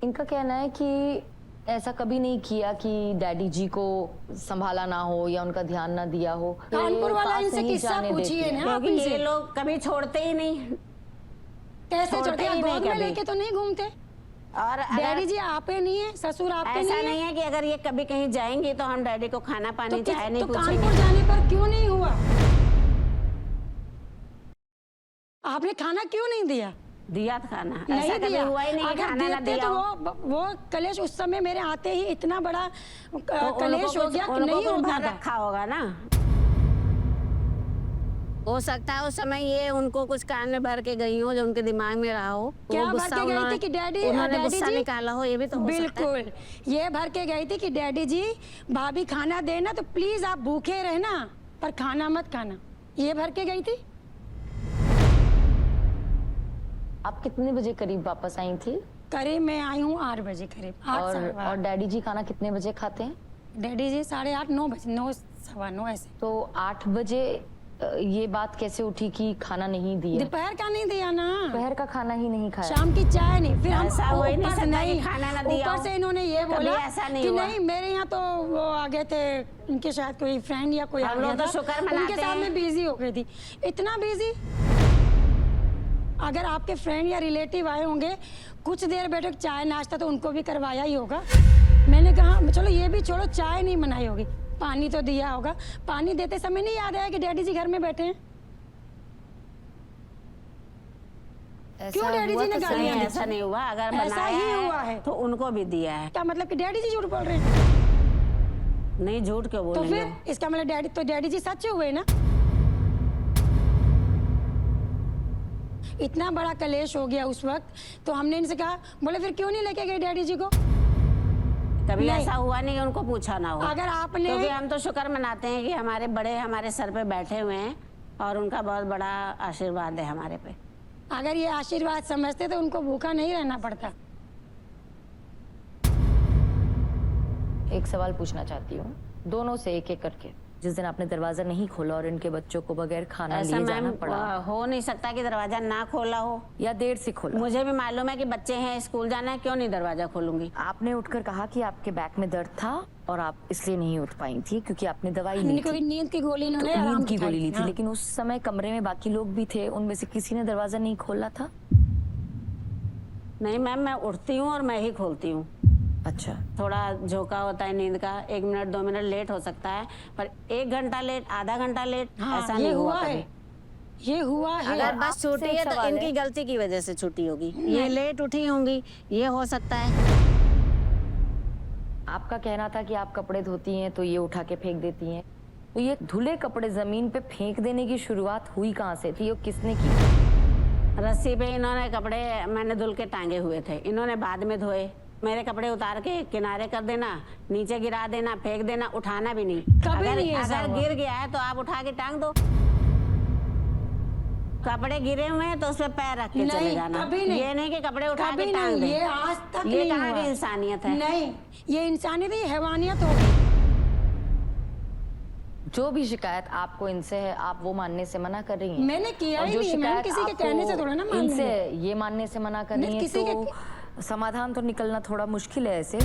इनका कहना है कि ऐसा कभी नहीं किया कि डैडी जी को संभाला ना हो या उनका ध्यान ना दिया हो। कानपुर वाला इनसे किस्सा पूछिए ना, क्योंकि ये लोग कभी छोड़ते ही नहीं। कैसे छोड़ते हैं? गोद में कभी। लेके तो नहीं घूमते। और डैडी जी आपे नहीं है, ससुर आपके ऐसा नहीं नहीं है कि अगर ये कभी कहीं जाएंगे तो हम डैडी को खाना पानी चाहे नहीं तो पूछेंगे। कानपुर जाने पर क्यों नहीं हुआ? आपने खाना क्यों नहीं दिया? दिया था खाना, नहीं ऐसा कभी दिया। हुआ ही नहीं कि अगर खाना ना देते दिया तो हो। वो कलेश उस समय मेरे आते ही इतना बड़ा तो कलेश हो गया कि नहीं उनको उठा भर रखा होगा ना। हो सकता है उस समय ये उनको कुछ कान में भर के गई हो जो उनके दिमाग में रहा हो। क्या वो भर गुस्सा के गई उन्होंने- थी कि डैडी उन्होंने डैडी गुस्सा जी निकाला हो, ये भी तो हो सकता है। बिल्कुल ये भर के गई थी कि डैडी जी भाभी खाना देना तो प्लीज आप भूखे रहना पर खाना मत खाना, ये भर के गई थी। आप कितने बजे करीब वापस आई थी? करीब मैं आई हूँ 8 बजे करीब। 8 और डैडी जी खाना कितने बजे खाते हैं? डैडी जी 8:30 9 बजे, 9 सवा 9 ऐसे। तो 8 बजे ये बात कैसे उठी कि खाना नहीं दिया? दोपहर का नहीं दिया ना, दोपहर का खाना ही नहीं खाया। शाम की चाय नहीं। फिर हम ऐसा हो ही नहीं ऊपर से सकता कि नहीं, खाना ना दिया ऊपर हो। से इन्होंने ये कभी बोला ऐसा नहीं कि हुआ। नहीं मेरे यहाँ तो वो आ गए थे, इनके शायद कोई फ्रेंड या कोई आ हम लोग गया तो था, शुक्र उनके मनाते साथ हैं। में बिजी हो गई थी। इतना बिजी, अगर आपके फ्रेंड या रिलेटिव आए होंगे कुछ देर बैठे चाय नाश्ता तो उनको भी करवाया ही होगा। मैंने कहा चलो ये भी छोड़ो, चाय नहीं बनाई होगी, पानी तो दिया होगा। पानी देते समय नहीं याद आया कि डैडी जी घर में बैठे हैं? क्यों डैडी जी ने गालियां दी? ऐसा नहीं हुआ, अगर ऐसा बनाया ही हुआ है तो उनको भी दिया है। क्या मतलब कि डैडी जी झूठ बोल रहे हैं? नहीं, झूठ क्यों तो बोलेंगे? फिर इसका मतलब डैडी जी सच्चे हुए ना। इतना बड़ा कलेश हो गया उस वक्त, तो हमने इनसे कहा, बोले फिर क्यों नहीं लेके गए डैडी जी को? कभी नहीं। ऐसा हुआ नहीं कि उनको पूछा ना हो। अगर आपने क्योंकि हम तो शुक्र मनाते हैं कि हमारे बड़े हमारे सर पे बैठे हुए हैं और उनका बहुत बड़ा आशीर्वाद है हमारे पे। अगर ये आशीर्वाद समझते तो उनको भूखा नहीं रहना पड़ता। एक सवाल पूछना चाहती हूँ दोनों से एक एक करके। जिस दिन आपने दरवाजा नहीं खोला और इनके बच्चों को बगैर खाना ऐसा लिए जाना मैम पड़ा, हो नहीं सकता कि दरवाजा ना खोला हो। या देर से खोला? मुझे भी मालूम है कि बच्चे हैं, स्कूल जाना है, क्यों नहीं दरवाजा खोलूंगी। आपने उठकर कहा कि आपके बैक में दर्द था और आप इसलिए नहीं उठ पाई थी क्योंकि आपने दवाई ली थी। नींद की गोली इन्होंने तो आराम नींद की खाई गोली ली थी, थी, हाँ। लेकिन उस समय कमरे में बाकी लोग भी थे, उनमें से किसी ने दरवाजा नहीं खोला था? नहीं मैम, मैं उठती हूँ और मैं ही खोलती हूँ। अच्छा, थोड़ा झोंका होता है नींद का, 1 मिनट 2 मिनट लेट हो सकता है, पर 1 घंटा लेट, आधा घंटा लेट, हाँ, ऐसा ये नहीं हुआ हुआ है, कभी। ये हुआ है। अगर बस आपसे छूटी एक है तो सवाल इनकी है। गलती की वजह से छूटी होगी, ये लेट उठी होंगी, ये हो सकता है। आपका कहना था कि आप कपड़े धोती हैं तो ये उठा के फेंक देती हैं, तो ये धुले कपड़े जमीन पे फेंक देने की शुरुआत हुई कहाँ से थी? ये किसने की? रस्सी पे इन्होंने कपड़े मैंने धुल के टांगे हुए थे, इन्होंने बाद में धोए। मेरे कपड़े उतार के किनारे कर देना, नीचे गिरा देना, फेंक देना, उठाना भी नहीं। कभी नहीं ऐसा अगर हुआ। गिर गया है तो आप उठा के टांग दो। कपड़े गिरे हुए हैं तो उस पे पैर रख के चले नहीं, जाना। कभी नहीं। ये नहीं कि कपड़े उठा कभी के टांग नहीं, दे। ये आज तक ये नहीं कहाँ हुआ। की इंसानियत है? नहीं, ये इंसानियत है, ये हैवानियत होगी। जो भी शिकायत आपको इनसे है आप वो मानने से मना कर रही हैं? मैंने किया और ही जो नहीं, मैंने शिकायत किसी के आपको कहने से थोड़ा ना मान इनसे लूंगी। ये मानने से मना कर नहीं, रही हैं, किसी तो समाधान तो निकलना थोड़ा मुश्किल है ऐसे।